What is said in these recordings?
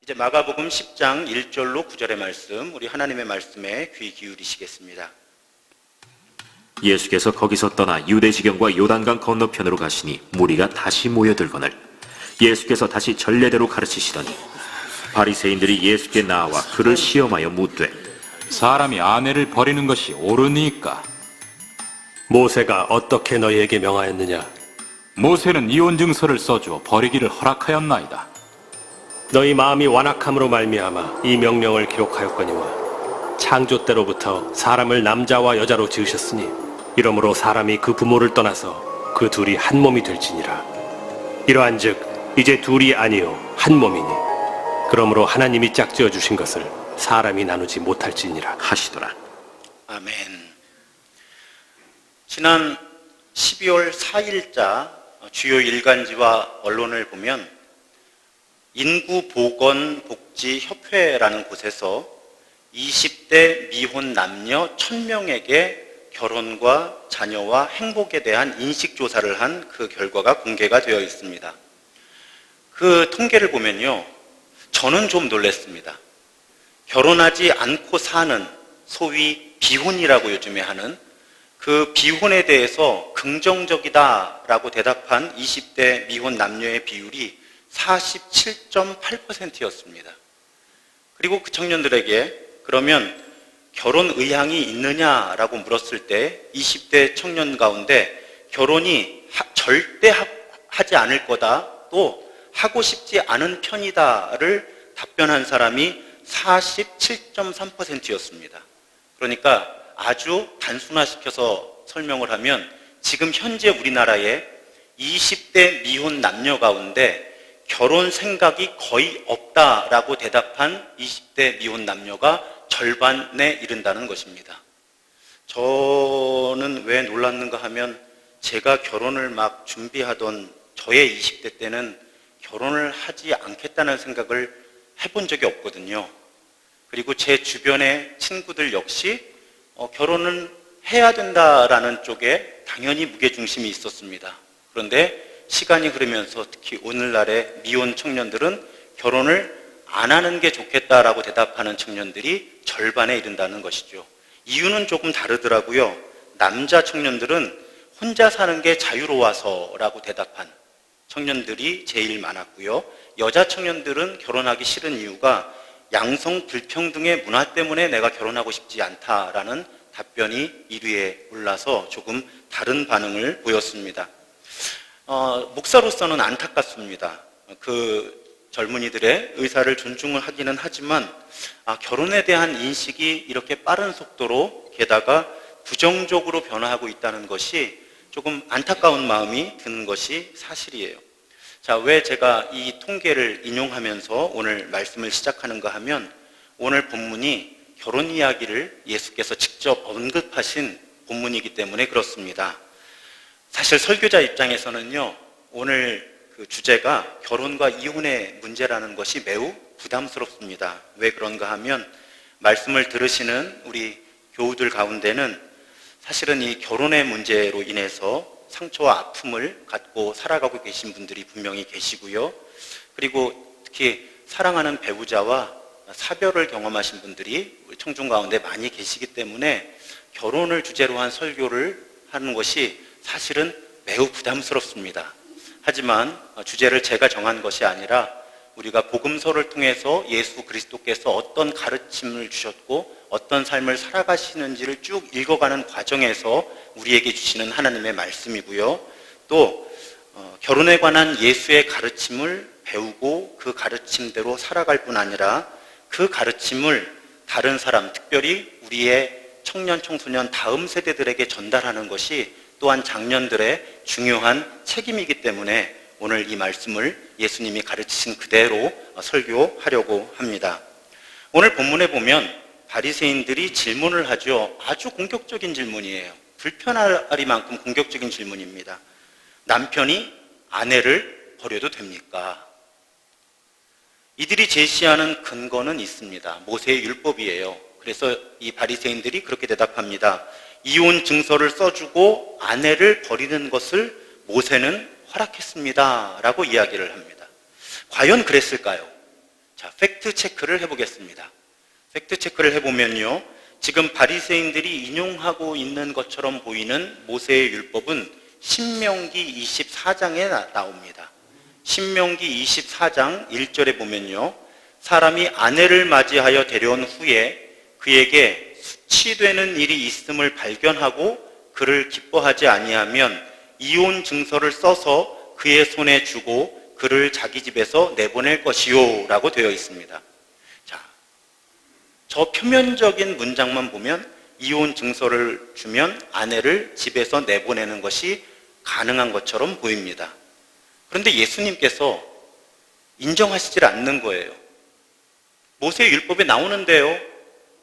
이제 마가복음 10장 1절로 9절의 말씀, 우리 하나님의 말씀에 귀 기울이시겠습니다. 예수께서 거기서 떠나 유대 지경과 요단강 건너편으로 가시니 무리가 다시 모여들거늘 예수께서 다시 전례대로 가르치시더니 바리새인들이 예수께 나와 그를 시험하여 묻되 사람이 아내를 버리는 것이 옳으니까? 모세가 어떻게 너희에게 명하였느냐? 모세는 이혼 증서를 써주어 버리기를 허락하였나이다. 너희 마음이 완악함으로 말미암아 이 명령을 기록하였거니와 창조 때로부터 사람을 남자와 여자로 지으셨으니 이러므로 사람이 그 부모를 떠나서 그 둘이 한 몸이 될지니라. 이러한즉 이제 둘이 아니요 한 몸이니 그러므로 하나님이 짝지어 주신 것을 사람이 나누지 못할지니라 하시더라. 아멘. 지난 12월 4일자 주요 일간지와 언론을 보면 인구보건복지협회라는 곳에서 20대 미혼 남녀 1000명에게 결혼과 자녀와 행복에 대한 인식조사를 한 그 결과가 공개가 되어 있습니다. 그 통계를 보면요, 저는 좀 놀랐습니다. 결혼하지 않고 사는 소위 비혼이라고 요즘에 하는 그 비혼에 대해서 긍정적이다라고 대답한 20대 미혼 남녀의 비율이 47.8%였습니다. 그리고 그 청년들에게 그러면 결혼 의향이 있느냐라고 물었을 때 20대 청년 가운데 결혼이 절대 하지 않을 거다, 또 하고 싶지 않은 편이다를 답변한 사람이 47.3%였습니다. 그러니까 아주 단순화시켜서 설명을 하면 지금 현재 우리나라의 20대 미혼 남녀 가운데 결혼 생각이 거의 없다라고 대답한 20대 미혼 남녀가 절반에 이른다는 것입니다. 저는 왜 놀랐는가 하면 제가 결혼을 막 준비하던 저의 20대 때는 결혼을 하지 않겠다는 생각을 해본 적이 없거든요. 그리고 제 주변의 친구들 역시 결혼은 해야 된다라는 쪽에 당연히 무게중심이 있었습니다. 그런데 시간이 흐르면서 특히 오늘날의 미혼 청년들은 결혼을 안 하는 게 좋겠다라고 대답하는 청년들이 절반에 이른다는 것이죠. 이유는 조금 다르더라고요. 남자 청년들은 혼자 사는 게 자유로워서라고 대답한 청년들이 제일 많았고요. 여자 청년들은 결혼하기 싫은 이유가 양성 불평등의 문화 때문에 내가 결혼하고 싶지 않다라는 답변이 1위에 올라서 조금 다른 반응을 보였습니다. 목사로서는 안타깝습니다. 그 젊은이들의 의사를 존중을 하기는 하지만 결혼에 대한 인식이 이렇게 빠른 속도로 게다가 부정적으로 변화하고 있다는 것이 조금 안타까운 마음이 드는 것이 사실이에요. 자, 왜 제가 이 통계를 인용하면서 오늘 말씀을 시작하는가 하면 오늘 본문이 결혼 이야기를 예수께서 직접 언급하신 본문이기 때문에 그렇습니다. 사실 설교자 입장에서는요, 오늘 그 주제가 결혼과 이혼의 문제라는 것이 매우 부담스럽습니다. 왜 그런가 하면 말씀을 들으시는 우리 교우들 가운데는 사실은 이 결혼의 문제로 인해서 상처와 아픔을 갖고 살아가고 계신 분들이 분명히 계시고요. 그리고 특히 사랑하는 배우자와 사별을 경험하신 분들이 우리 청중 가운데 많이 계시기 때문에 결혼을 주제로 한 설교를 하는 것이 사실은 매우 부담스럽습니다. 하지만 주제를 제가 정한 것이 아니라 우리가 복음서를 통해서 예수 그리스도께서 어떤 가르침을 주셨고 어떤 삶을 살아가시는지를 쭉 읽어가는 과정에서 우리에게 주시는 하나님의 말씀이고요. 또 결혼에 관한 예수의 가르침을 배우고 그 가르침대로 살아갈 뿐 아니라 그 가르침을 다른 사람, 특별히 우리의 청년, 청소년 다음 세대들에게 전달하는 것이 또한 장년들의 중요한 책임이기 때문에 오늘 이 말씀을 예수님이 가르치신 그대로 설교하려고 합니다. 오늘 본문에 보면 바리새인들이 질문을 하죠. 아주 공격적인 질문이에요. 불편하리만큼 공격적인 질문입니다. 남편이 아내를 버려도 됩니까? 이들이 제시하는 근거는 있습니다. 모세의 율법이에요. 그래서 이 바리새인들이 그렇게 대답합니다. 이혼 증서를 써주고 아내를 버리는 것을 모세는 허락했습니다 라고 이야기를 합니다. 과연 그랬을까요? 자, 팩트 체크를 해보겠습니다. 팩트 체크를 해보면요, 지금 바리새인들이 인용하고 있는 것처럼 보이는 모세의 율법은 신명기 24장에 나옵니다. 신명기 24장 1절에 보면요, 사람이 아내를 맞이하여 데려온 후에 그에게 수치되는 일이 있음을 발견하고 그를 기뻐하지 아니하면 이혼 증서를 써서 그의 손에 주고 그를 자기 집에서 내보낼 것이요 라고 되어 있습니다. 자, 저 표면적인 문장만 보면 이혼 증서를 주면 아내를 집에서 내보내는 것이 가능한 것처럼 보입니다. 그런데 예수님께서 인정하시질 않는 거예요. 모세의 율법에 나오는데요,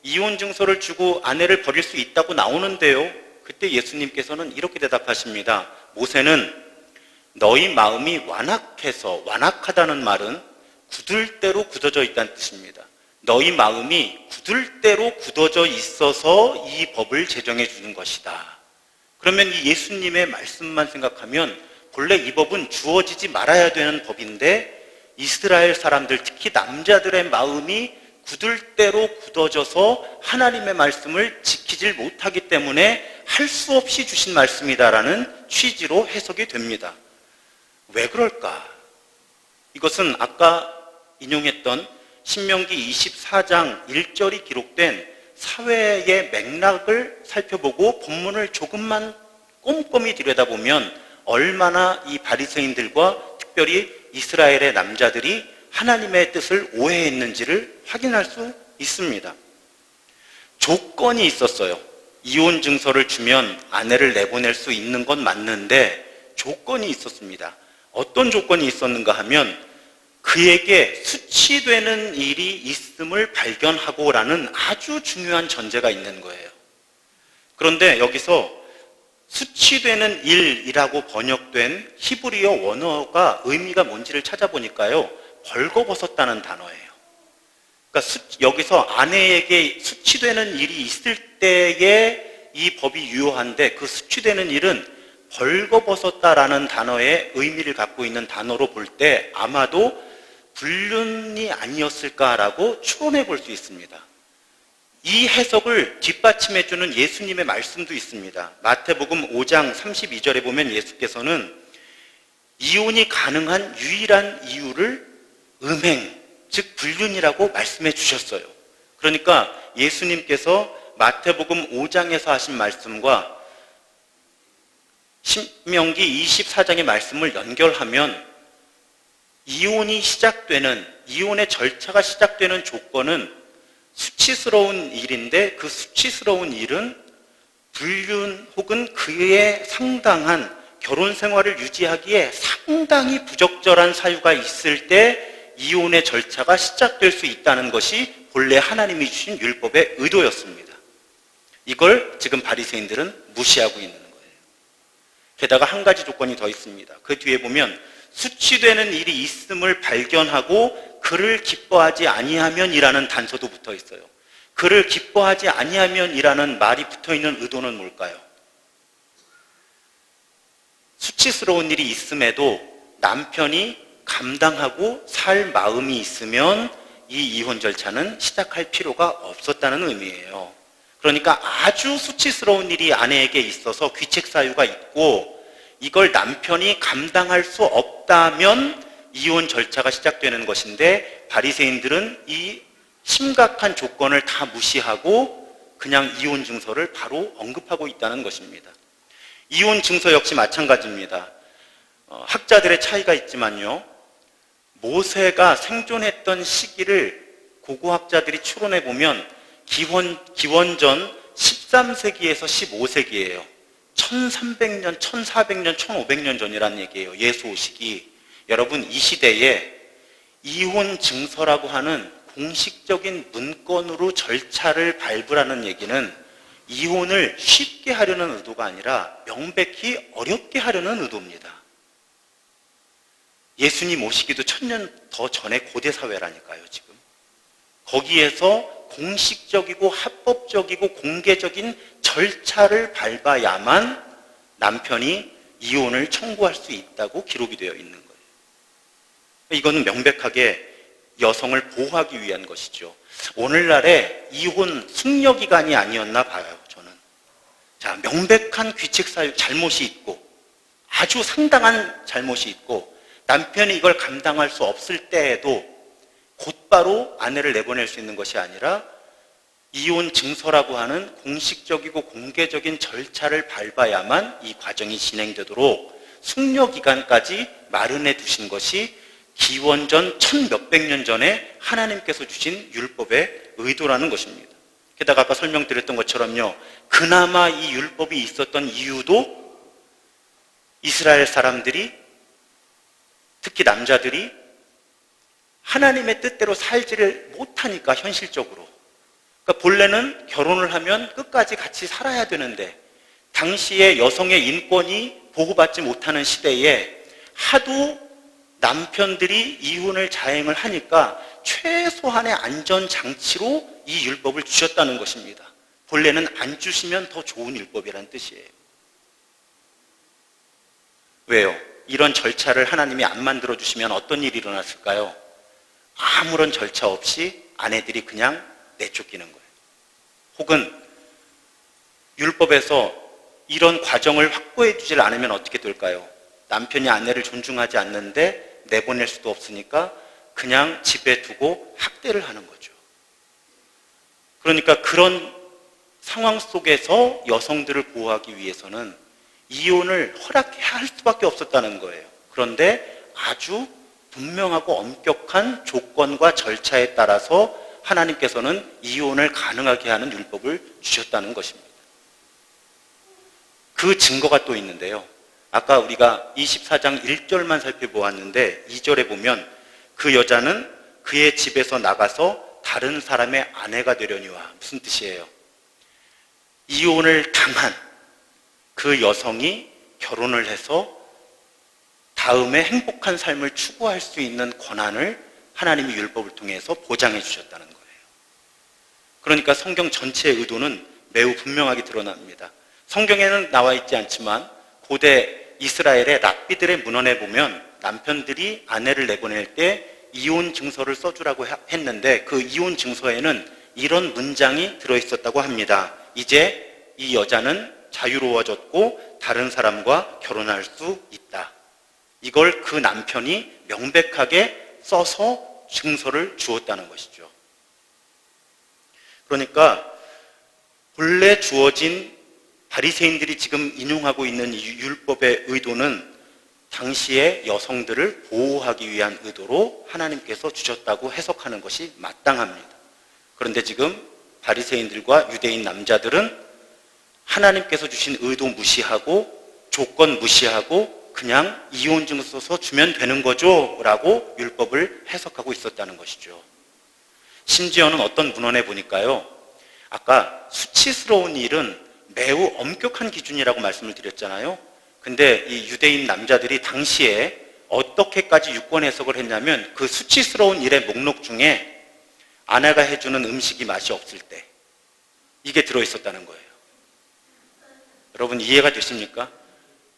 이혼 증서를 주고 아내를 버릴 수 있다고 나오는데요, 그때 예수님께서는 이렇게 대답하십니다. 모세는 너희 마음이 완악해서, 완악하다는 말은 굳을 대로 굳어져 있다는 뜻입니다. 너희 마음이 굳을 대로 굳어져 있어서 이 법을 제정해 주는 것이다. 그러면 이 예수님의 말씀만 생각하면 본래 이 법은 주어지지 말아야 되는 법인데 이스라엘 사람들, 특히 남자들의 마음이 굳을 대로 굳어져서 하나님의 말씀을 지키질 못하기 때문에 할 수 없이 주신 말씀이다라는 취지로 해석이 됩니다. 왜 그럴까? 이것은 아까 인용했던 신명기 24장 1절이 기록된 사회의 맥락을 살펴보고 본문을 조금만 꼼꼼히 들여다보면 얼마나 이 바리새인들과 특별히 이스라엘의 남자들이 하나님의 뜻을 오해했는지를 확인할 수 있습니다. 조건이 있었어요. 이혼 증서를 주면 아내를 내보낼 수 있는 건 맞는데 조건이 있었습니다. 어떤 조건이 있었는가 하면 그에게 수치되는 일이 있음을 발견하고라는 아주 중요한 전제가 있는 거예요. 그런데 여기서 수치되는 일이라고 번역된 히브리어 원어가 의미가 뭔지를 찾아보니까요, 벌거벗었다는 단어예요. 그러니까 여기서 아내에게 수치되는 일이 있을 때에 이 법이 유효한데 그 수치되는 일은 벌거벗었다라는 단어의 의미를 갖고 있는 단어로 볼 때 아마도 불륜이 아니었을까라고 추론해 볼 수 있습니다. 이 해석을 뒷받침해주는 예수님의 말씀도 있습니다. 마태복음 5장 32절에 보면 예수께서는 이혼이 가능한 유일한 이유를 음행, 즉 불륜이라고 말씀해 주셨어요. 그러니까 예수님께서 마태복음 5장에서 하신 말씀과 신명기 24장의 말씀을 연결하면 이혼의 절차가 시작되는 조건은 수치스러운 일인데 그 수치스러운 일은 불륜 혹은 그에 상당한 결혼 생활을 유지하기에 상당히 부적절한 사유가 있을 때 이혼의 절차가 시작될 수 있다는 것이 본래 하나님이 주신 율법의 의도였습니다. 이걸 지금 바리새인들은 무시하고 있는 거예요. 게다가 한 가지 조건이 더 있습니다. 그 뒤에 보면 수치되는 일이 있음을 발견하고 그를 기뻐하지 아니하면이라는 단서도 붙어 있어요. 그를 기뻐하지 아니하면이라는 말이 붙어 있는 의도는 뭘까요? 수치스러운 일이 있음에도 남편이 감당하고 살 마음이 있으면 이 이혼 절차는 시작할 필요가 없었다는 의미예요. 그러니까 아주 수치스러운 일이 아내에게 있어서 귀책 사유가 있고 이걸 남편이 감당할 수 없다면 이혼 절차가 시작되는 것인데 바리새인들은 이 심각한 조건을 다 무시하고 그냥 이혼 증서를 바로 언급하고 있다는 것입니다. 이혼 증서 역시 마찬가지입니다. 학자들의 차이가 있지만요, 모세가 생존했던 시기를 고고학자들이 추론해 보면 기원전 13세기에서 15세기예요. 1300년, 1400년, 1500년 전이라는 얘기예요. 예수 오시기. 여러분, 이 시대에 이혼 증서라고 하는 공식적인 문건으로 절차를 밟으라는 얘기는 이혼을 쉽게 하려는 의도가 아니라 명백히 어렵게 하려는 의도입니다. 예수님 오시기도 1000년 더 전에 고대 사회라니까요, 지금. 거기에서 공식적이고 합법적이고 공개적인 절차를 밟아야만 남편이 이혼을 청구할 수 있다고 기록이 되어 있는 거예요. 이거는 명백하게 여성을 보호하기 위한 것이죠. 오늘날의 이혼 숙려 기간이 아니었나 봐요, 저는. 자, 명백한 규칙 사유 잘못이 있고 아주 상당한 잘못이 있고 남편이 이걸 감당할 수 없을 때에도 곧바로 아내를 내보낼 수 있는 것이 아니라 이혼 증서라고 하는 공식적이고 공개적인 절차를 밟아야만 이 과정이 진행되도록 숙려 기간까지 마련해 두신 것이 기원전 1000몇백 년 전에 하나님께서 주신 율법의 의도라는 것입니다. 게다가 아까 설명드렸던 것처럼요, 그나마 이 율법이 있었던 이유도 이스라엘 사람들이, 특히 남자들이 하나님의 뜻대로 살지를 못하니까, 현실적으로. 그러니까 본래는 결혼을 하면 끝까지 같이 살아야 되는데 당시에 여성의 인권이 보호받지 못하는 시대에 하도 남편들이 이혼을 자행을 하니까 최소한의 안전장치로 이 율법을 주셨다는 것입니다. 본래는 안 주시면 더 좋은 율법이라는 뜻이에요. 왜요? 이런 절차를 하나님이 안 만들어 주시면 어떤 일이 일어났을까요? 아무런 절차 없이 아내들이 그냥 내쫓기는 거예요. 혹은 율법에서 이런 과정을 확보해 주질 않으면 어떻게 될까요? 남편이 아내를 존중하지 않는데 내보낼 수도 없으니까 그냥 집에 두고 학대를 하는 거죠. 그러니까 그런 상황 속에서 여성들을 보호하기 위해서는 이혼을 허락해야 할 수밖에 없었다는 거예요. 그런데 아주 분명하고 엄격한 조건과 절차에 따라서 하나님께서는 이혼을 가능하게 하는 율법을 주셨다는 것입니다. 그 증거가 또 있는데요. 아까 우리가 24장 1절만 살펴보았는데 2절에 보면 그 여자는 그의 집에서 나가서 다른 사람의 아내가 되려니와, 무슨 뜻이에요? 이혼을 당한 그 여성이 결혼을 해서 다음에 행복한 삶을 추구할 수 있는 권한을 하나님이 율법을 통해서 보장해 주셨다는 거예요. 그러니까 성경 전체의 의도는 매우 분명하게 드러납니다. 성경에는 나와 있지 않지만 고대 이스라엘의 랍비들의 문헌에 보면 남편들이 아내를 내보낼 때 이혼 증서를 써주라고 했는데 그 이혼 증서에는 이런 문장이 들어있었다고 합니다. 이제 이 여자는 자유로워졌고 다른 사람과 결혼할 수 있다. 이걸 그 남편이 명백하게 써서 증서를 주었다는 것이죠. 그러니까 본래 주어진 바리새인들이 지금 인용하고 있는 이 율법의 의도는 당시의 여성들을 보호하기 위한 의도로 하나님께서 주셨다고 해석하는 것이 마땅합니다. 그런데 지금 바리새인들과 유대인 남자들은 하나님께서 주신 의도 무시하고 조건 무시하고 그냥 이혼 증서 써서 주면 되는 거죠 라고 율법을 해석하고 있었다는 것이죠. 심지어는 어떤 문헌에 보니까요, 아까 수치스러운 일은 매우 엄격한 기준이라고 말씀을 드렸잖아요. 근데 이 유대인 남자들이 당시에 어떻게까지 유권 해석을 했냐면 그 수치스러운 일의 목록 중에 아내가 해주는 음식이 맛이 없을 때 이게 들어있었다는 거예요. 여러분 이해가 되십니까?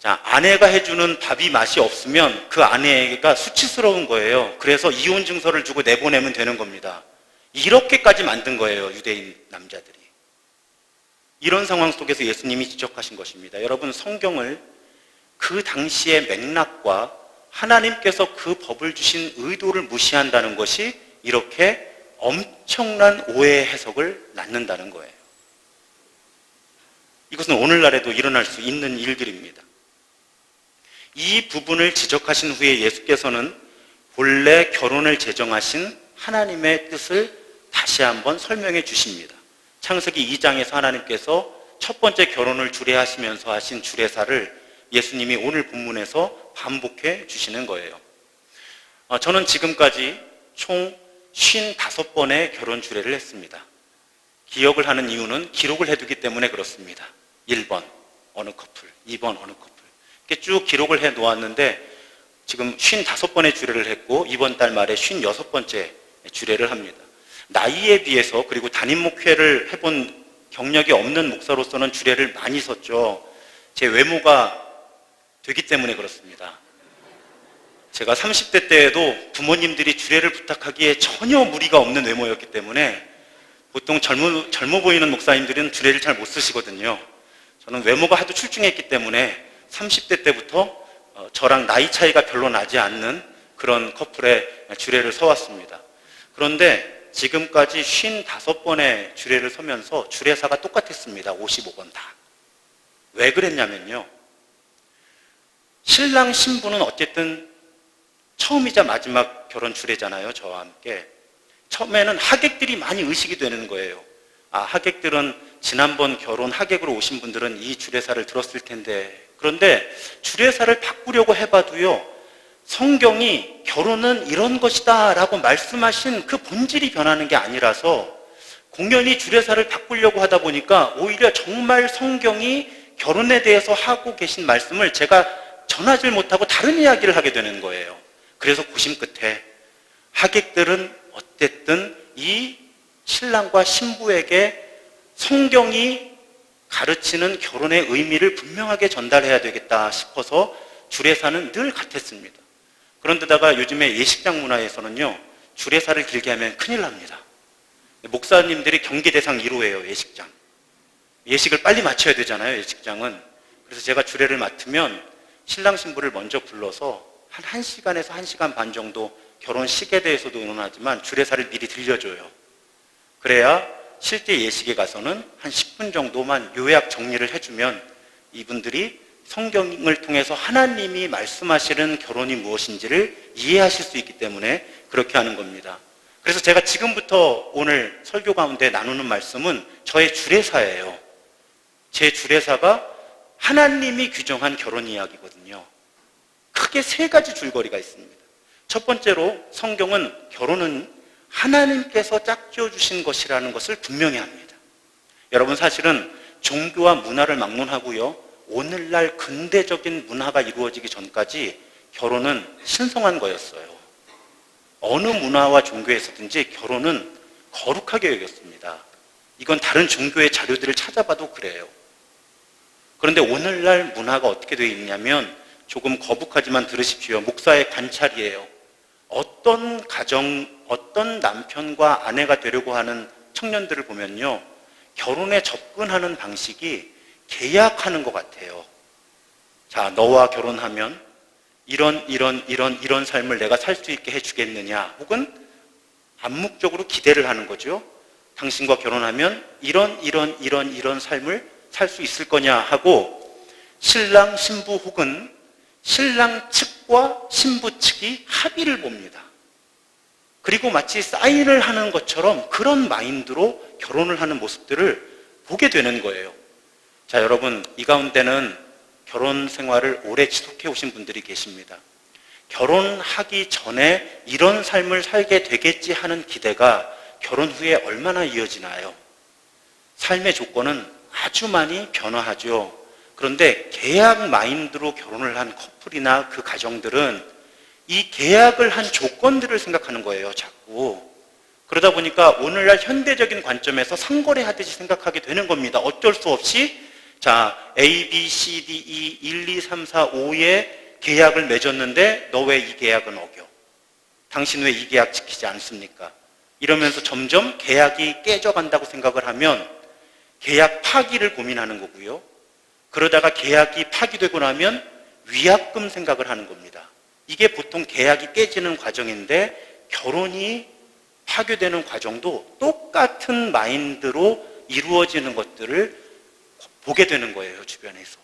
자, 아내가 해주는 밥이 맛이 없으면 그 아내가 수치스러운 거예요. 그래서 이혼 증서를 주고 내보내면 되는 겁니다. 이렇게까지 만든 거예요, 유대인 남자들이. 이런 상황 속에서 예수님이 지적하신 것입니다. 여러분, 성경을 그 당시의 맥락과 하나님께서 그 법을 주신 의도를 무시한다는 것이 이렇게 엄청난 오해의 해석을 낳는다는 거예요. 이것은 오늘날에도 일어날 수 있는 일들입니다. 이 부분을 지적하신 후에 예수께서는 본래 결혼을 제정하신 하나님의 뜻을 다시 한번 설명해 주십니다. 창세기 2장에서 하나님께서 첫 번째 결혼을 주례하시면서 하신 주례사를 예수님이 오늘 본문에서 반복해 주시는 거예요. 저는 지금까지 총 55번의 결혼 주례를 했습니다. 기억을 하는 이유는 기록을 해두기 때문에 그렇습니다. 1번 어느 커플, 2번 어느 커플 이렇게 쭉 기록을 해 놓았는데 지금 55번의 주례를 했고 이번 달 말에 56번째 주례를 합니다. 나이에 비해서 그리고 담임 목회를 해본 경력이 없는 목사로서는 주례를 많이 썼죠. 제 외모가 되기 때문에 그렇습니다. 제가 30대 때에도 부모님들이 주례를 부탁하기에 전혀 무리가 없는 외모였기 때문에 보통 젊어 보이는 목사님들은 주례를 잘 못 쓰시거든요. 저는 외모가 하도 출중했기 때문에 30대 때부터 저랑 나이 차이가 별로 나지 않는 그런 커플의 주례를 서왔습니다. 그런데 지금까지 55번의 주례를 서면서 주례사가 똑같았습니다. 55번 다. 왜 그랬냐면요. 신랑 신부는 어쨌든 처음이자 마지막 결혼 주례잖아요. 저와 함께. 처음에는 하객들이 많이 의식이 되는 거예요. 아, 하객들은 지난번 결혼 하객으로 오신 분들은 이 주례사를 들었을 텐데. 그런데 주례사를 바꾸려고 해봐도요. 성경이 결혼은 이런 것이다 라고 말씀하신 그 본질이 변하는 게 아니라서 공연히 주례사를 바꾸려고 하다 보니까 오히려 정말 성경이 결혼에 대해서 하고 계신 말씀을 제가 전하지 못하고 다른 이야기를 하게 되는 거예요. 그래서 고심 끝에 하객들은 어쨌든 이 신랑과 신부에게 성경이 가르치는 결혼의 의미를 분명하게 전달해야 되겠다 싶어서 주례사는 늘 같았습니다. 그런데다가 요즘에 예식장 문화에서는요, 주례사를 길게 하면 큰일 납니다. 목사님들이 경계 대상 1호예요, 예식장. 예식을 빨리 마쳐야 되잖아요, 예식장은. 그래서 제가 주례를 맡으면 신랑 신부를 먼저 불러서 한 1시간에서 1시간 반 정도 결혼식에 대해서도 의논하지만 주례사를 미리 들려줘요. 그래야 실제 예식에 가서는 한 10분 정도만 요약 정리를 해주면 이분들이 성경을 통해서 하나님이 말씀하시는 결혼이 무엇인지를 이해하실 수 있기 때문에 그렇게 하는 겁니다. 그래서 제가 지금부터 오늘 설교 가운데 나누는 말씀은 저의 주례사예요. 제 주례사가 하나님이 규정한 결혼 이야기거든요. 크게 3가지 줄거리가 있습니다. 첫 번째로 성경은 결혼은 하나님께서 짝지어 주신 것이라는 것을 분명히 합니다. 여러분, 사실은 종교와 문화를 막론하고요, 오늘날 근대적인 문화가 이루어지기 전까지 결혼은 신성한 거였어요. 어느 문화와 종교에서든지 결혼은 거룩하게 여겼습니다. 이건 다른 종교의 자료들을 찾아봐도 그래요. 그런데 오늘날 문화가 어떻게 되어 있냐면, 조금 거북하지만 들으십시오. 목사의 관찰이에요. 어떤 가정, 어떤 남편과 아내가 되려고 하는 청년들을 보면요, 결혼에 접근하는 방식이 계약하는 것 같아요. 자, 너와 결혼하면 이런 삶을 내가 살 수 있게 해주겠느냐, 혹은 암묵적으로 기대를 하는 거죠. 당신과 결혼하면 이런 삶을 살 수 있을 거냐 하고 신랑 신부 혹은 신랑 측과 신부 측이 합의를 봅니다. 그리고 마치 사인을 하는 것처럼 그런 마인드로 결혼을 하는 모습들을 보게 되는 거예요. 자, 여러분, 이 가운데는 결혼 생활을 오래 지속해 오신 분들이 계십니다. 결혼하기 전에 이런 삶을 살게 되겠지 하는 기대가 결혼 후에 얼마나 이어지나요? 삶의 조건은 아주 많이 변화하죠. 그런데 계약 마인드로 결혼을 한 커플이나 그 가정들은 이 계약을 한 조건들을 생각하는 거예요, 자꾸. 그러다 보니까 오늘날 현대적인 관점에서 상거래 하듯이 생각하게 되는 겁니다. 어쩔 수 없이 자, A, B, C, D, E, 1, 2, 3, 4, 5의 계약을 맺었는데 너 왜 이 계약은 어겨? 당신 왜 이 계약 지키지 않습니까? 이러면서 점점 계약이 깨져간다고 생각을 하면 계약 파기를 고민하는 거고요. 그러다가 계약이 파기되고 나면 위약금 생각을 하는 겁니다. 이게 보통 계약이 깨지는 과정인데 결혼이 파괴되는 과정도 똑같은 마인드로 이루어지는 것들을 보게 되는 거예요, 주변에서.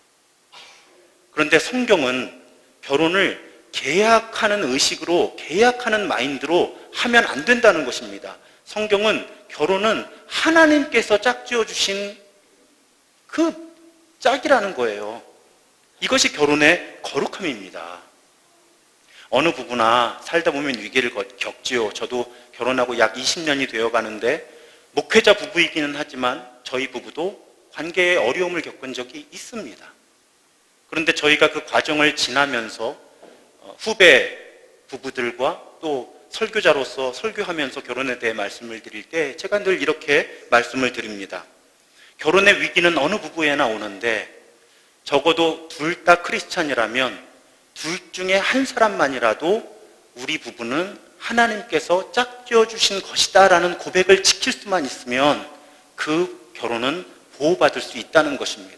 그런데 성경은 결혼을 계약하는 의식으로, 계약하는 마인드로 하면 안 된다는 것입니다. 성경은 결혼은 하나님께서 짝지어 주신 그 짝이라는 거예요. 이것이 결혼의 거룩함입니다. 어느 부부나 살다 보면 위기를 겪지요. 저도 결혼하고 약 20년이 되어 가는데 목회자 부부이기는 하지만 저희 부부도 관계에 어려움을 겪은 적이 있습니다. 그런데 저희가 그 과정을 지나면서 후배 부부들과 또 설교자로서 설교하면서 결혼에 대해 말씀을 드릴 때 제가 늘 이렇게 말씀을 드립니다. 결혼의 위기는 어느 부부에나 오는데 적어도 둘 다 크리스찬이라면 둘 중에 한 사람만이라도 우리 부부는 하나님께서 짝지어 주신 것이다 라는 고백을 지킬 수만 있으면 그 결혼은 보호받을 수 있다는 것입니다.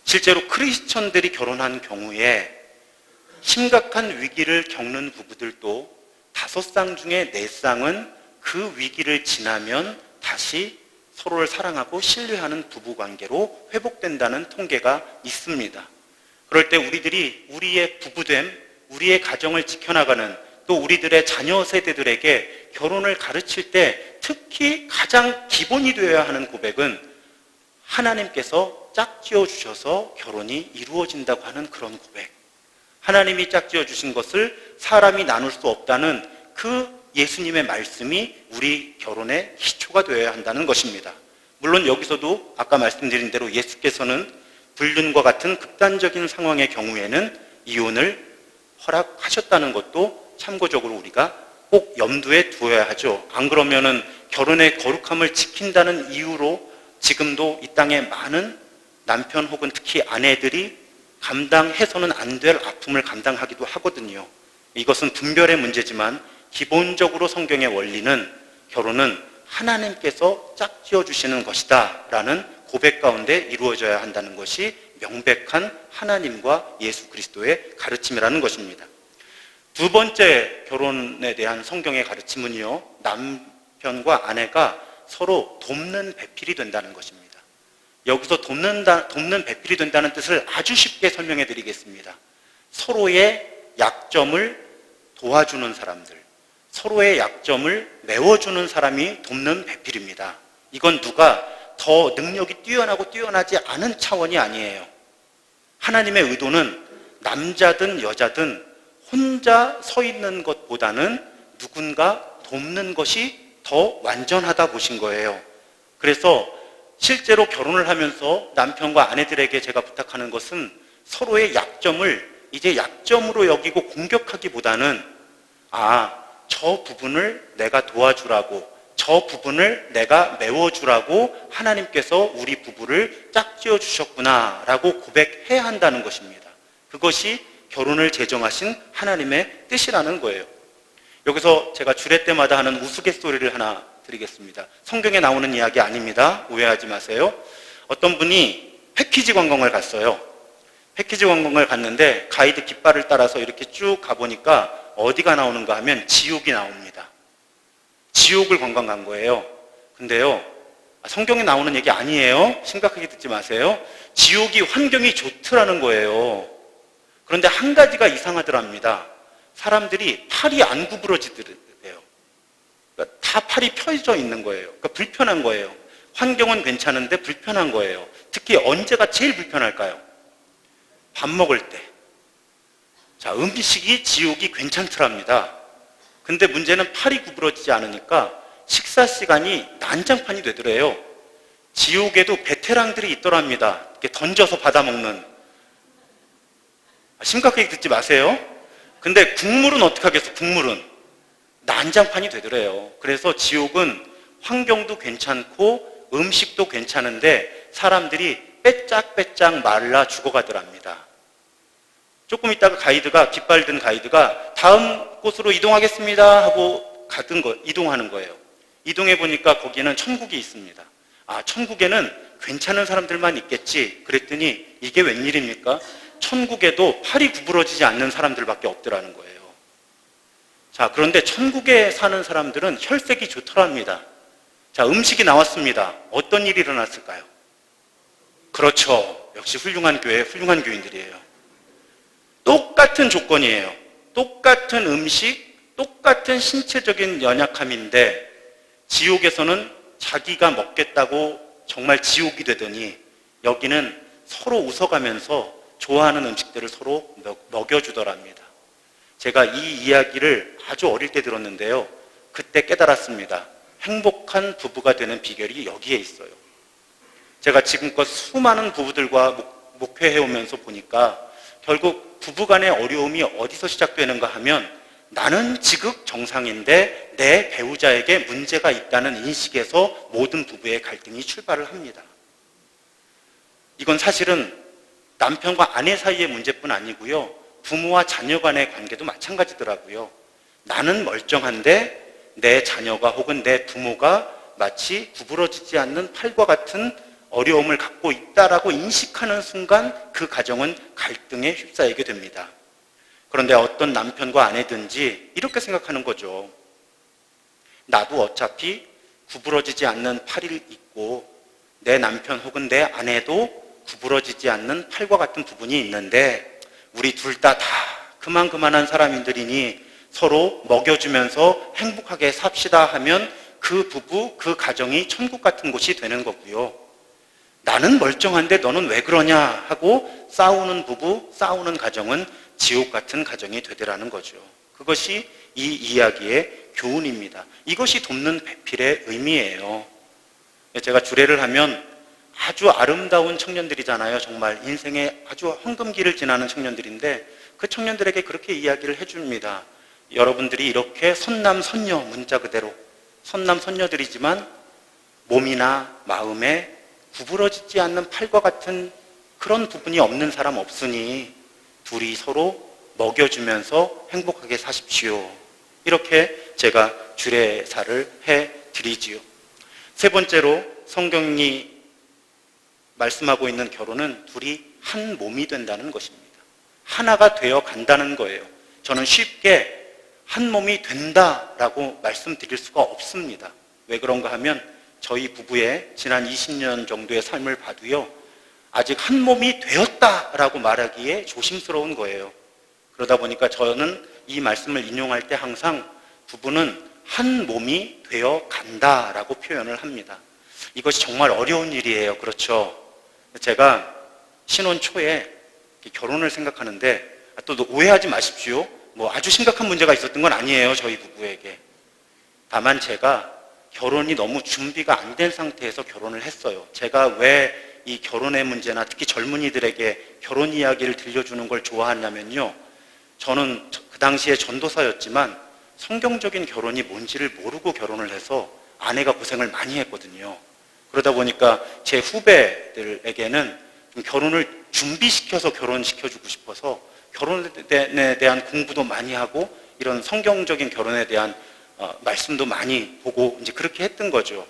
실제로 크리스천들이 결혼한 경우에 심각한 위기를 겪는 부부들도 5쌍 중에 4쌍은 그 위기를 지나면 다시 서로를 사랑하고 신뢰하는 부부관계로 회복된다는 통계가 있습니다. 그럴 때 우리들이 우리의 부부됨, 우리의 가정을 지켜나가는 또 우리들의 자녀 세대들에게 결혼을 가르칠 때 특히 가장 기본이 되어야 하는 고백은 하나님께서 짝지어 주셔서 결혼이 이루어진다고 하는 그런 고백. 하나님이 짝지어 주신 것을 사람이 나눌 수 없다는 그 예수님의 말씀이 우리 결혼의 기초가 되어야 한다는 것입니다. 물론 여기서도 아까 말씀드린 대로 예수께서는 불륜과 같은 극단적인 상황의 경우에는 이혼을 허락하셨다는 것도 참고적으로 우리가 꼭 염두에 두어야 하죠. 안 그러면은 결혼의 거룩함을 지킨다는 이유로 지금도 이 땅에 많은 남편 혹은 특히 아내들이 감당해서는 안 될 아픔을 감당하기도 하거든요. 이것은 분별의 문제지만 기본적으로 성경의 원리는 결혼은 하나님께서 짝지어 주시는 것이다 라는 고백 가운데 이루어져야 한다는 것이 명백한 하나님과 예수 그리스도의 가르침이라는 것입니다. 두 번째 결혼에 대한 성경의 가르침은요, 남편과 아내가 서로 돕는 배필이 된다는 것입니다. 여기서 돕는 배필이 된다는 뜻을 아주 쉽게 설명해 드리겠습니다. 서로의 약점을 도와주는 사람들, 서로의 약점을 메워주는 사람이 돕는 배필입니다. 이건 누가 더 능력이 뛰어나고 뛰어나지 않은 차원이 아니에요. 하나님의 의도는 남자든 여자든 혼자 서 있는 것보다는 누군가 돕는 것이 더 완전하다 보신 거예요. 그래서 실제로 결혼을 하면서 남편과 아내들에게 제가 부탁하는 것은 서로의 약점을 이제 약점으로 여기고 공격하기보다는 저 부분을 내가 도와주라고, 저 부분을 내가 메워주라고 하나님께서 우리 부부를 짝지어 주셨구나 라고 고백해야 한다는 것입니다. 그것이 결혼을 제정하신 하나님의 뜻이라는 거예요. 여기서 제가 주례 때마다 하는 우스갯소리를 하나 드리겠습니다. 성경에 나오는 이야기 아닙니다. 오해하지 마세요. 어떤 분이 패키지 관광을 갔어요. 패키지 관광을 갔는데 가이드 깃발을 따라서 이렇게 쭉 가보니까 어디가 나오는가 하면 지옥이 나옵니다. 지옥을 관광 간 거예요. 근데요, 성경에 나오는 얘기 아니에요. 심각하게 듣지 마세요. 지옥이 환경이 좋더라는 거예요. 그런데 한 가지가 이상하더랍니다. 사람들이 팔이 안 구부러지더래요. 그러니까 다 팔이 펴져 있는 거예요. 그러니까 불편한 거예요. 환경은 괜찮은데 불편한 거예요. 특히 언제가 제일 불편할까요? 밥 먹을 때. 자, 음식이 지옥이 괜찮더랍니다. 근데 문제는 팔이 구부러지지 않으니까 식사 시간이 난장판이 되더래요. 지옥에도 베테랑들이 있더랍니다. 이렇게 던져서 받아먹는. 심각하게 듣지 마세요. 근데 국물은 어떻게 하겠어? 국물은 난장판이 되더래요. 그래서 지옥은 환경도 괜찮고 음식도 괜찮은데 사람들이 빼짝빼짝 말라 죽어가더랍니다. 조금 있다가 깃발 든 가이드가 다음 곳으로 이동하겠습니다 하고 이동하는 거예요. 이동해 보니까 거기는 천국이 있습니다. 천국에는 괜찮은 사람들만 있겠지. 그랬더니 이게 웬일입니까? 천국에도 팔이 구부러지지 않는 사람들밖에 없더라는 거예요. 자, 그런데 천국에 사는 사람들은 혈색이 좋더랍니다. 자, 음식이 나왔습니다. 어떤 일이 일어났을까요? 그렇죠. 역시 훌륭한 교회, 훌륭한 교인들이에요. 똑같은 조건이에요. 똑같은 음식, 똑같은 신체적인 연약함인데 지옥에서는 자기가 먹겠다고 정말 지옥이 되더니 여기는 서로 웃어가면서 좋아하는 음식들을 서로 먹여주더랍니다. 제가 이 이야기를 아주 어릴 때 들었는데요. 그때 깨달았습니다. 행복한 부부가 되는 비결이 여기에 있어요. 제가 지금껏 수많은 부부들과 목회해오면서 보니까 결국 부부간의 어려움이 어디서 시작되는가 하면 나는 지극 정상인데 내 배우자에게 문제가 있다는 인식에서 모든 부부의 갈등이 출발을 합니다. 이건 사실은 남편과 아내 사이의 문제뿐 아니고요. 부모와 자녀 간의 관계도 마찬가지더라고요. 나는 멀쩡한데 내 자녀가 혹은 내 부모가 마치 구부러지지 않는 팔과 같은 어려움을 갖고 있다라고 인식하는 순간 그 가정은 갈등에 휩싸이게 됩니다. 그런데 어떤 남편과 아내든지 이렇게 생각하는 거죠. 나도 어차피 구부러지지 않는 팔이 있고 내 남편 혹은 내 아내도 구부러지지 않는 팔과 같은 부분이 있는데 우리 둘 다 그만한 사람들이니 서로 먹여주면서 행복하게 삽시다 하면 그 부부, 그 가정이 천국 같은 곳이 되는 거고요. 나는 멀쩡한데 너는 왜 그러냐 하고 싸우는 부부, 싸우는 가정은 지옥 같은 가정이 되더라는 거죠. 그것이 이 이야기의 교훈입니다. 이것이 돕는 배필의 의미예요. 제가 주례를 하면 아주 아름다운 청년들이잖아요. 정말 인생의 아주 황금기를 지나는 청년들인데 그 청년들에게 그렇게 이야기를 해줍니다. 여러분들이 이렇게 선남선녀, 문자 그대로 선남선녀들이지만 몸이나 마음에 구부러지지 않는 팔과 같은 그런 부분이 없는 사람 없으니 둘이 서로 먹여주면서 행복하게 사십시오. 이렇게 제가 주례사를 해드리지요. 세 번째로 성경이 말씀하고 있는 결혼은 둘이 한 몸이 된다는 것입니다. 하나가 되어 간다는 거예요. 저는 쉽게 한 몸이 된다라고 말씀드릴 수가 없습니다. 왜 그런가 하면 저희 부부의 지난 20년 정도의 삶을 봐도요, 아직 한 몸이 되었다라고 말하기에 조심스러운 거예요. 그러다 보니까 저는 이 말씀을 인용할 때 항상 부부는 한 몸이 되어 간다라고 표현을 합니다. 이것이 정말 어려운 일이에요. 그렇죠? 제가 신혼 초에 결혼을 생각하는데 또 오해하지 마십시오. 뭐 아주 심각한 문제가 있었던 건 아니에요. 저희 부부에게. 다만 제가 결혼이 너무 준비가 안 된 상태에서 결혼을 했어요. 제가 왜 이 결혼의 문제나 특히 젊은이들에게 결혼 이야기를 들려주는 걸 좋아하냐면요. 저는 그 당시에 전도사였지만 성경적인 결혼이 뭔지를 모르고 결혼을 해서 아내가 고생을 많이 했거든요. 그러다 보니까 제 후배들에게는 좀 결혼을 준비시켜서 결혼시켜주고 싶어서 결혼에 대한 공부도 많이 하고 이런 성경적인 결혼에 대한 말씀도 많이 보고 이제 그렇게 했던 거죠.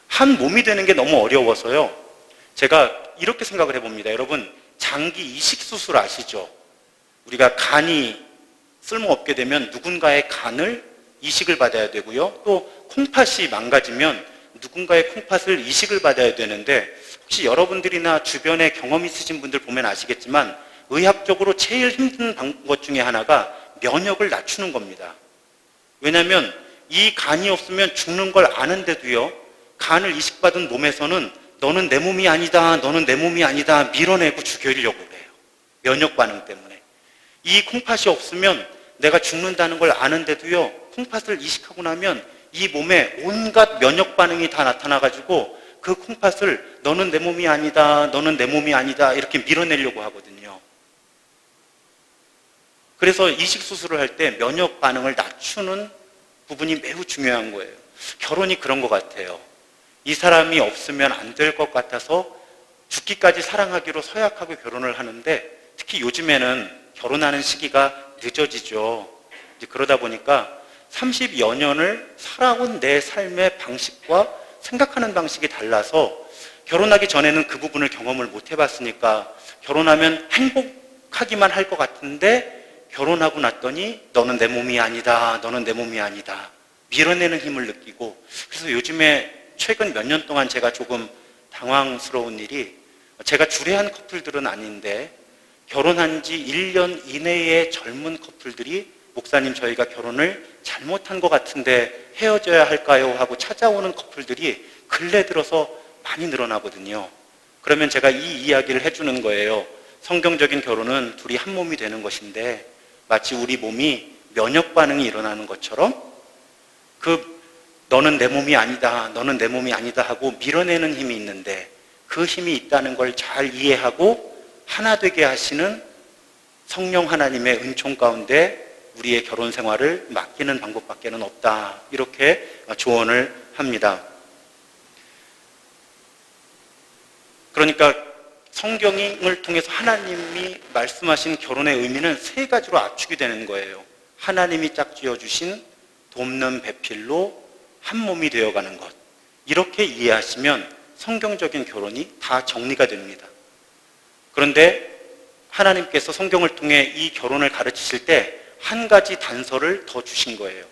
한 몸이 되는 게 너무 어려워서요. 제가 이렇게 생각을 해봅니다. 여러분, 장기 이식 수술 아시죠? 우리가 간이 쓸모없게 되면 누군가의 간을 이식을 받아야 되고요. 또 콩팥이 망가지면 누군가의 콩팥을 이식을 받아야 되는데 혹시 여러분들이나 주변에 경험 있으신 분들 보면 아시겠지만 의학적으로 제일 힘든 것 중에 하나가 면역을 낮추는 겁니다. 왜냐하면 이 간이 없으면 죽는 걸 아는데도요, 간을 이식받은 몸에서는 너는 내 몸이 아니다, 너는 내 몸이 아니다 밀어내고 죽이려고 해요. 면역 반응 때문에. 이 콩팥이 없으면 내가 죽는다는 걸 아는데도요, 콩팥을 이식하고 나면 이 몸에 온갖 면역 반응이 다 나타나가지고 그 콩팥을 너는 내 몸이 아니다, 너는 내 몸이 아니다 이렇게 밀어내려고 하거든요. 그래서 이식 수술을 할 때 면역 반응을 낮추는 부분이 매우 중요한 거예요. 결혼이 그런 것 같아요. 이 사람이 없으면 안 될 것 같아서 죽기까지 사랑하기로 서약하고 결혼을 하는데 특히 요즘에는 결혼하는 시기가 늦어지죠. 그러다 보니까 30여 년을 살아온 내 삶의 방식과 생각하는 방식이 달라서 결혼하기 전에는 그 부분을 경험을 못 해봤으니까 결혼하면 행복하기만 할 것 같은데 결혼하고 났더니 너는 내 몸이 아니다, 너는 내 몸이 아니다 밀어내는 힘을 느끼고 그래서 요즘에 최근 몇 년 동안 제가 조금 당황스러운 일이 제가 주례한 커플들은 아닌데 결혼한 지 1년 이내의 젊은 커플들이 목사님 저희가 결혼을 잘못한 것 같은데 헤어져야 할까요? 하고 찾아오는 커플들이 근래 들어서 많이 늘어나거든요. 그러면 제가 이 이야기를 해주는 거예요. 성경적인 결혼은 둘이 한 몸이 되는 것인데 마치 우리 몸이 면역 반응이 일어나는 것처럼 너는 내 몸이 아니다, 너는 내 몸이 아니다 하고 밀어내는 힘이 있는데 그 힘이 있다는 걸 잘 이해하고 하나 되게 하시는 성령 하나님의 은총 가운데 우리의 결혼 생활을 맡기는 방법밖에는 없다. 이렇게 조언을 합니다. 그러니까 성경을 통해서 하나님이 말씀하신 결혼의 의미는 세 가지로 압축이 되는 거예요. 하나님이 짝지어 주신 돕는 배필로 한 몸이 되어가는 것. 이렇게 이해하시면 성경적인 결혼이 다 정리가 됩니다. 그런데 하나님께서 성경을 통해 이 결혼을 가르치실 때 한 가지 단서를 더 주신 거예요.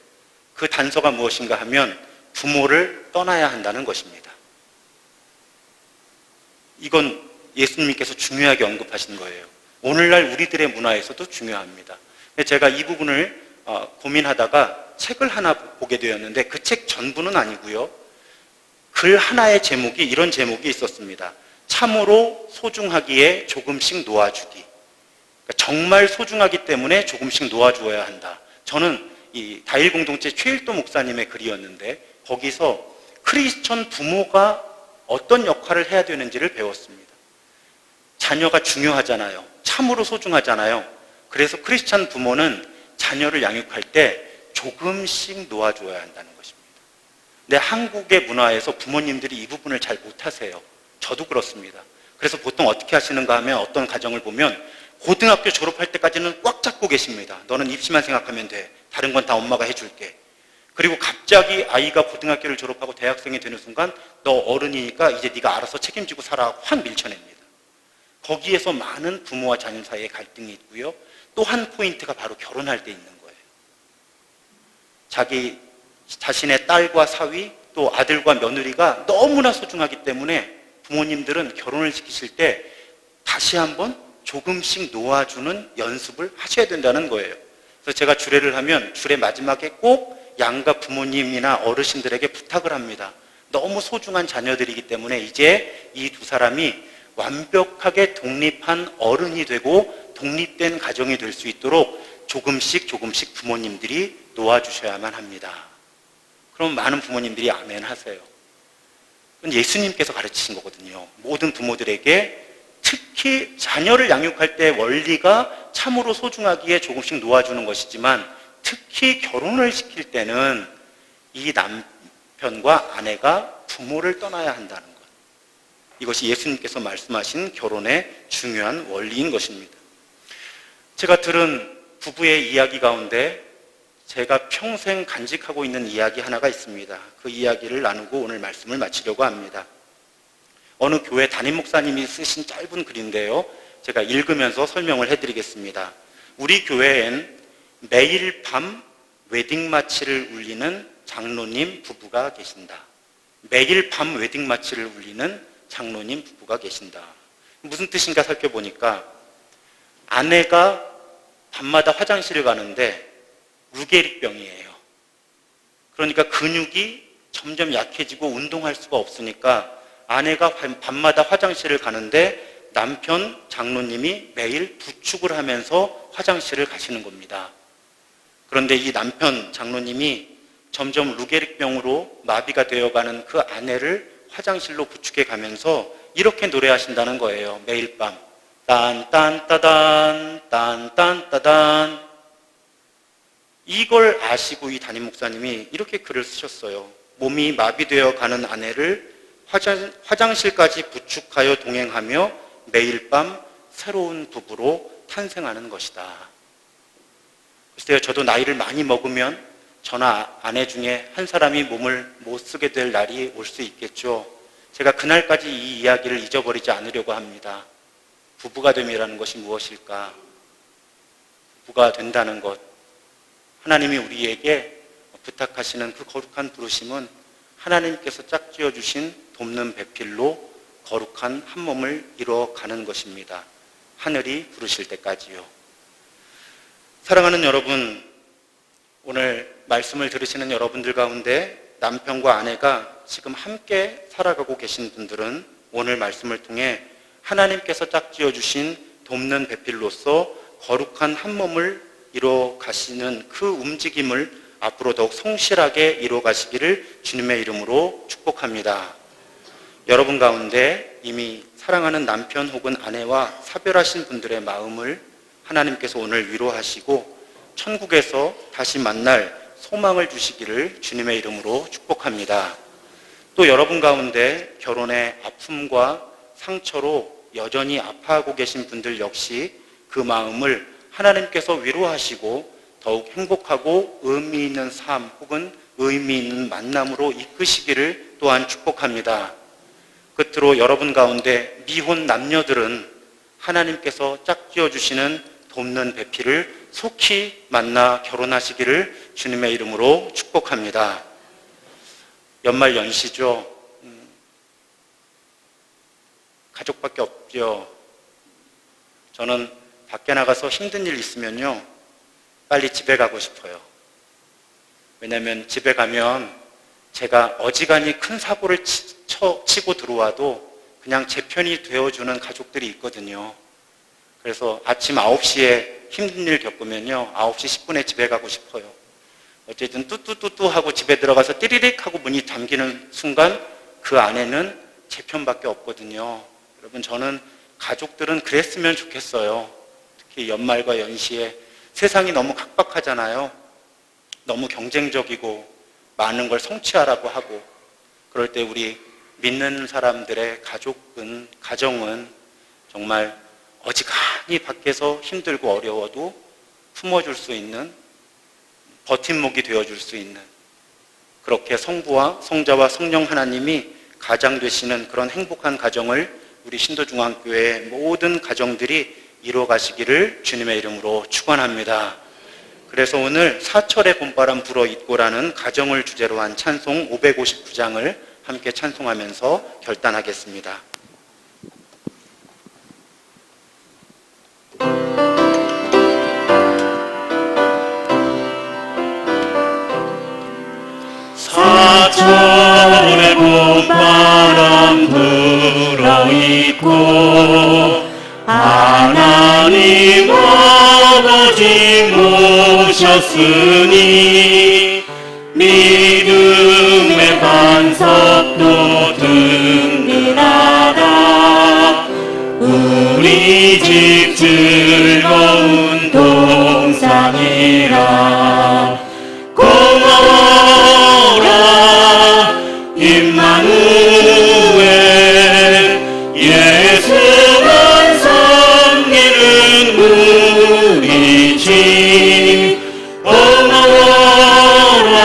그 단서가 무엇인가 하면 부모를 떠나야 한다는 것입니다. 이건 예수님께서 중요하게 언급하신 거예요. 오늘날 우리들의 문화에서도 중요합니다. 제가 이 부분을 고민하다가 책을 하나 보게 되었는데 그 책 전부는 아니고요. 글 하나의 제목이 이런 제목이 있었습니다. 참으로 소중하기에 조금씩 놓아주기. 그러니까 정말 소중하기 때문에 조금씩 놓아주어야 한다. 저는 이 다일 공동체 최일도 목사님의 글이었는데 거기서 크리스천 부모가 어떤 역할을 해야 되는지를 배웠습니다. 자녀가 중요하잖아요. 참으로 소중하잖아요. 그래서 크리스천 부모는 자녀를 양육할 때 조금씩 놓아줘야 한다는 것입니다. 근데 한국의 문화에서 부모님들이 이 부분을 잘 못하세요. 저도 그렇습니다. 그래서 보통 어떻게 하시는가 하면 어떤 가정을 보면 고등학교 졸업할 때까지는 꽉 잡고 계십니다. 너는 입시만 생각하면 돼. 다른 건 다 엄마가 해줄게. 그리고 갑자기 아이가 고등학교를 졸업하고 대학생이 되는 순간 너 어른이니까 이제 네가 알아서 책임지고 살아 확 밀쳐냅니다. 거기에서 많은 부모와 자녀 사이의 갈등이 있고요. 또 한 포인트가 바로 결혼할 때 있는 거예요. 자기 자신의 딸과 사위 또 아들과 며느리가 너무나 소중하기 때문에 부모님들은 결혼을 시키실 때 다시 한번 조금씩 놓아주는 연습을 하셔야 된다는 거예요. 그래서 제가 주례를 하면 주례 마지막에 꼭 양가 부모님이나 어르신들에게 부탁을 합니다. 너무 소중한 자녀들이기 때문에 이제 이 두 사람이 완벽하게 독립한 어른이 되고 독립된 가정이 될 수 있도록 조금씩 부모님들이 놓아주셔야만 합니다. 그럼 많은 부모님들이 아멘 하세요. 그건 예수님께서 가르치신 거거든요. 모든 부모들에게 특히 자녀를 양육할 때 원리가 참으로 소중하기에 조금씩 놓아주는 것이지만 특히 결혼을 시킬 때는 이 남편과 아내가 부모를 떠나야 한다는 것. 이것이 예수님께서 말씀하신 결혼의 중요한 원리인 것입니다. 제가 들은 부부의 이야기 가운데 제가 평생 간직하고 있는 이야기 하나가 있습니다. 그 이야기를 나누고 오늘 말씀을 마치려고 합니다. 어느 교회 담임 목사님이 쓰신 짧은 글인데요. 제가 읽으면서 설명을 해드리겠습니다. 우리 교회엔 매일 밤 웨딩마치를 울리는 장로님 부부가 계신다. 매일 밤 웨딩마치를 울리는 장로님 부부가 계신다. 무슨 뜻인가 살펴보니까 아내가 밤마다 화장실을 가는데 루게릭병이에요. 그러니까 근육이 점점 약해지고 운동할 수가 없으니까 아내가 밤마다 화장실을 가는데 남편 장로님이 매일 부축을 하면서 화장실을 가시는 겁니다. 그런데 이 남편 장로님이 점점 루게릭병으로 마비가 되어가는 그 아내를 화장실로 부축해 가면서 이렇게 노래하신다는 거예요. 매일 밤 딴딴따단 딴딴따단. 이걸 아시고 이 담임 목사님이 이렇게 글을 쓰셨어요. 몸이 마비되어 가는 아내를 화장실까지 부축하여 동행하며 매일 밤 새로운 부부로 탄생하는 것이다. 글쎄요, 저도 나이를 많이 먹으면 저나 아내 중에 한 사람이 몸을 못 쓰게 될 날이 올 수 있겠죠. 제가 그날까지 이 이야기를 잊어버리지 않으려고 합니다. 부부가 됨이라는 것이 무엇일까? 부부가 된다는 것. 하나님이 우리에게 부탁하시는 그 거룩한 부르심은 하나님께서 짝지어 주신 돕는 배필로 거룩한 한 몸을 이뤄가는 것입니다. 하늘이 부르실 때까지요. 사랑하는 여러분, 오늘 말씀을 들으시는 여러분들 가운데 남편과 아내가 지금 함께 살아가고 계신 분들은 오늘 말씀을 통해 하나님께서 짝지어 주신 돕는 배필로서 거룩한 한 몸을 이뤄 가시는 그 움직임을 앞으로 더욱 성실하게 이뤄 가시기를 주님의 이름으로 축복합니다. 여러분 가운데 이미 사랑하는 남편 혹은 아내와 사별하신 분들의 마음을 하나님께서 오늘 위로하시고 천국에서 다시 만날 소망을 주시기를 주님의 이름으로 축복합니다. 또 여러분 가운데 결혼의 아픔과 상처로 여전히 아파하고 계신 분들 역시 그 마음을 하나님께서 위로하시고 더욱 행복하고 의미 있는 삶 혹은 의미 있는 만남으로 이끄시기를 또한 축복합니다. 끝으로 여러분 가운데 미혼 남녀들은 하나님께서 짝지어 주시는 돕는 배필을 속히 만나 결혼하시기를 주님의 이름으로 축복합니다. 연말 연시죠. 가족밖에 없죠. 저는 밖에 나가서 힘든 일 있으면요, 빨리 집에 가고 싶어요. 왜냐하면 집에 가면 제가 어지간히 큰 사고를 치고 들어와도 그냥 제 편이 되어주는 가족들이 있거든요. 그래서 아침 9시에 힘든 일 겪으면요, 9시 10분에 집에 가고 싶어요. 어쨌든 뚜뚜뚜뚜 하고 집에 들어가서 띠리릭 하고 문이 잠기는 순간 그 안에는 제 편밖에 없거든요. 여러분, 저는 가족들은 그랬으면 좋겠어요. 특히 연말과 연시에 세상이 너무 각박하잖아요. 너무 경쟁적이고 많은 걸 성취하라고 하고, 그럴 때 우리 믿는 사람들의 가정은 정말 어지간히 밖에서 힘들고 어려워도 품어줄 수 있는, 버팀목이 되어줄 수 있는, 그렇게 성부와 성자와 성령 하나님이 가장 되시는 그런 행복한 가정을 우리 신도중앙교회의 모든 가정들이 이루어가시기를 주님의 이름으로 축원합니다. 그래서 오늘 사철의 봄바람 불어 있고라는 가정을 주제로 한 찬송 559장을 함께 찬송하면서 결단하겠습니다. 사철의 봄바람 불어있고 하나님 아버지 모셨으니 믿음의 반석도 든든하다. 우리 집 즐거운 동산이라. 고마워라 임마누엘, 예수만 섬기는 우리 집. 고마워라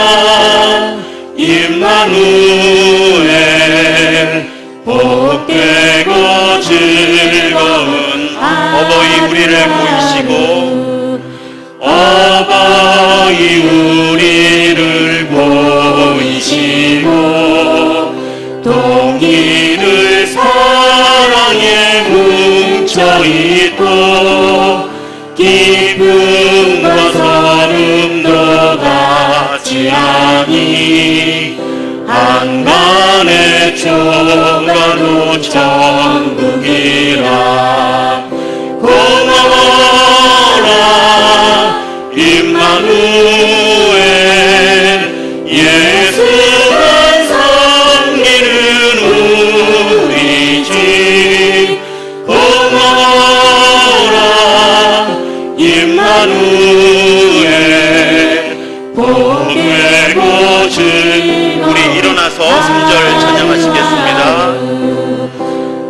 임마누엘, 복되고 즐거운 어버이 우리를 보이시고, 어버이 우리를 보이시고, 동기들 사랑에 뭉쳐있고, 기쁨과 서름도 같이 하니, 한간의 초가도 천국이라. 고마워라 임마누엘, 예수만 섬기는 우리 집. 고마워라 임마누엘, 복되고 우리 일어나서 3절 찬양하시겠습니다.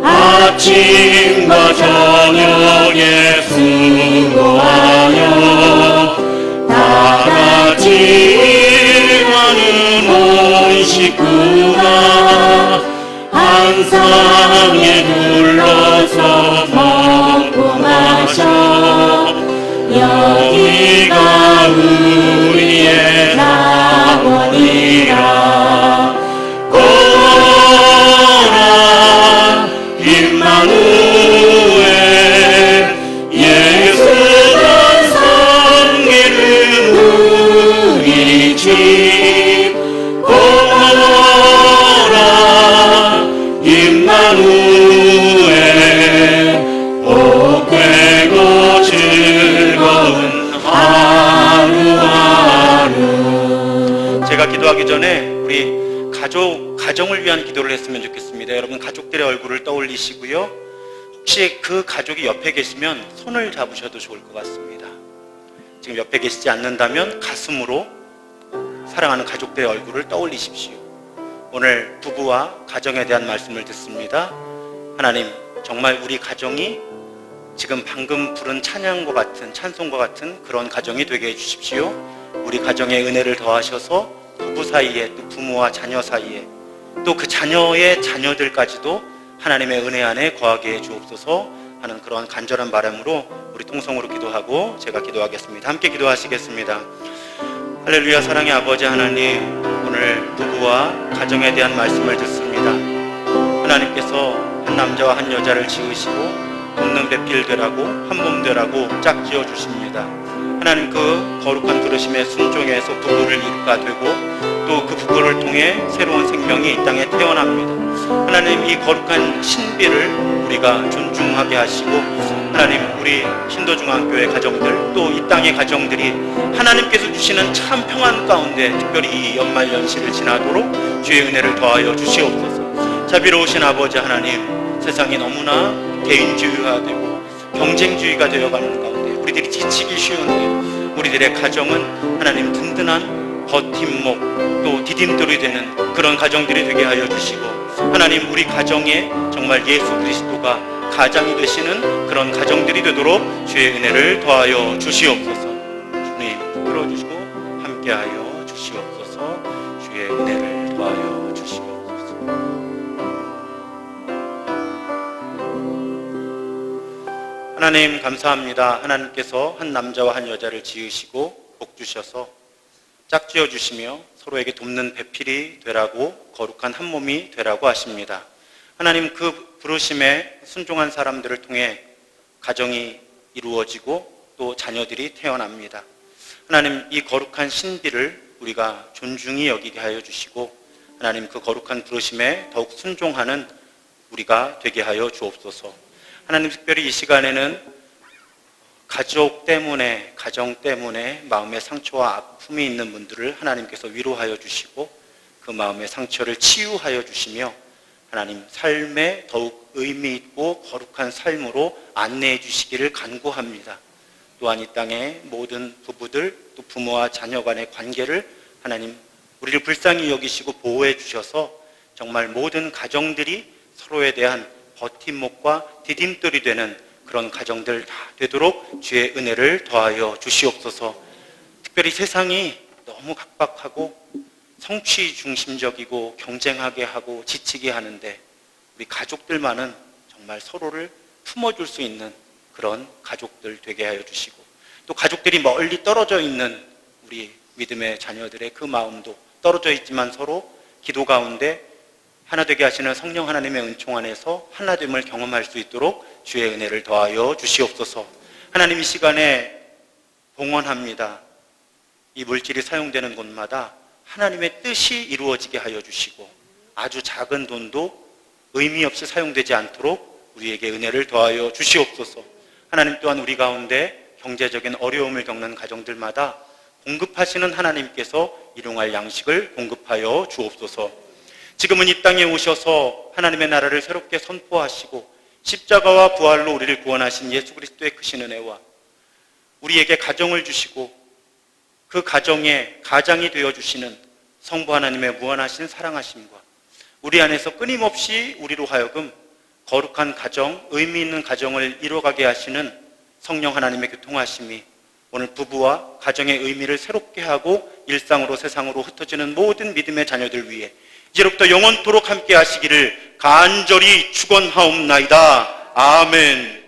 아침과 저녁에 수고하여 다같이 일하는 온 식구가 한 상에 둘러서 먹고 마셔. 여기가 우리의 낙원이라. 고마워라 임마누엘, 예수만 섬기는 우리 집. 고마워라 임마누엘, 복되고 즐거운 하루하루. 제가 기도하기 전에 우리 가정을 위한 기도를 했으면 좋겠습니다. 여러분, 가족들의 얼굴을 떠올리시고요. 혹시 그 가족이 옆에 계시면 손을 잡으셔도 좋을 것 같습니다. 지금 옆에 계시지 않는다면 가슴으로 사랑하는 가족들의 얼굴을 떠올리십시오. 오늘 부부와 가정에 대한 말씀을 듣습니다. 하나님, 정말 우리 가정이 지금 방금 부른 찬양과 같은, 찬송과 같은 그런 가정이 되게 해주십시오. 우리 가정에 은혜를 더하셔서 부부 사이에, 또 부모와 자녀 사이에, 또 그 자녀의 자녀들까지도 하나님의 은혜 안에 거하게 해 주옵소서 하는 그런 간절한 바람으로 우리 통성으로 기도하고 제가 기도하겠습니다. 함께 기도하시겠습니다. 할렐루야. 사랑의 아버지 하나님, 오늘 부부와 가정에 대한 말씀을 듣습니다. 하나님께서 한 남자와 한 여자를 지으시고 돕는 배필 되라고, 한 몸 되라고 짝지어 주십니다. 하나님, 그 거룩한 부르심에 순종해서 부부를 이루가 되고 또 그 부부를 통해 새로운 생명이 이 땅에 태어납니다. 하나님, 이 거룩한 신비를 우리가 존중하게 하시고, 하나님, 우리 신도중앙교회 가정들, 또 이 땅의 가정들이 하나님께서 주시는 참 평안 가운데 특별히 이 연말 연시를 지나도록 주의 은혜를 더하여 주시옵소서. 자비로우신 아버지 하나님, 세상이 너무나 개인주의화되고 경쟁주의가 되어가는 가운데 우리들이 지치기 쉬운데 우리들의 가정은 하나님 든든한 버팀목, 또 디딤돌이 되는 그런 가정들이 되게 하여 주시고, 하나님, 우리 가정에 정말 예수 그리스도가 가장이 되시는 그런 가정들이 되도록 주의 은혜를 더하여 주시옵소서. 주님, 끌어주시고 함께하여 주시옵소서. 주의 은혜를 더하여 주시옵소서. 하나님, 감사합니다. 하나님께서 한 남자와 한 여자를 지으시고 복 주셔서 짝지어 주시며 서로에게 돕는 배필이 되라고, 거룩한 한 몸이 되라고 하십니다. 하나님, 그 부르심에 순종한 사람들을 통해 가정이 이루어지고 또 자녀들이 태어납니다. 하나님, 이 거룩한 신비를 우리가 존중히 여기게 하여 주시고, 하나님, 그 거룩한 부르심에 더욱 순종하는 우리가 되게 하여 주옵소서. 하나님, 특별히 이 시간에는 가족 때문에, 가정 때문에 마음의 상처와 아픔이 있는 분들을 하나님께서 위로하여 주시고 그 마음의 상처를 치유하여 주시며 하나님, 삶에 더욱 의미 있고 거룩한 삶으로 안내해 주시기를 간구합니다. 또한 이 땅의 모든 부부들, 또 부모와 자녀 간의 관계를 하나님, 우리를 불쌍히 여기시고 보호해 주셔서 정말 모든 가정들이 서로에 대한 버팀목과 디딤돌이 되는 그런 가정들 다 되도록 주의 은혜를 더하여 주시옵소서. 특별히 세상이 너무 각박하고 성취 중심적이고 경쟁하게 하고 지치게 하는데 우리 가족들만은 정말 서로를 품어줄 수 있는 그런 가족들 되게 하여 주시고, 또 가족들이 멀리 떨어져 있는 우리 믿음의 자녀들의 그 마음도 떨어져 있지만 서로 기도 가운데 하나 되게 하시는 성령 하나님의 은총 안에서 하나됨을 경험할 수 있도록 주의 은혜를 더하여 주시옵소서. 하나님, 이 시간에 봉헌합니다. 이 물질이 사용되는 곳마다 하나님의 뜻이 이루어지게 하여 주시고 아주 작은 돈도 의미 없이 사용되지 않도록 우리에게 은혜를 더하여 주시옵소서. 하나님, 또한 우리 가운데 경제적인 어려움을 겪는 가정들마다 공급하시는 하나님께서 일용할 양식을 공급하여 주옵소서. 지금은 이 땅에 오셔서 하나님의 나라를 새롭게 선포하시고 십자가와 부활로 우리를 구원하신 예수 그리스도의 크신 은혜와 우리에게 가정을 주시고 그 가정의 가장이 되어주시는 성부 하나님의 무한하신 사랑하심과 우리 안에서 끊임없이 우리로 하여금 거룩한 가정, 의미 있는 가정을 이뤄가게 하시는 성령 하나님의 교통하심이 오늘 부부와 가정의 의미를 새롭게 하고 일상으로 세상으로 흩어지는 모든 믿음의 자녀들 위해 이제로부터 영원토록 함께 하시기를 간절히 축원하옵나이다. 아멘.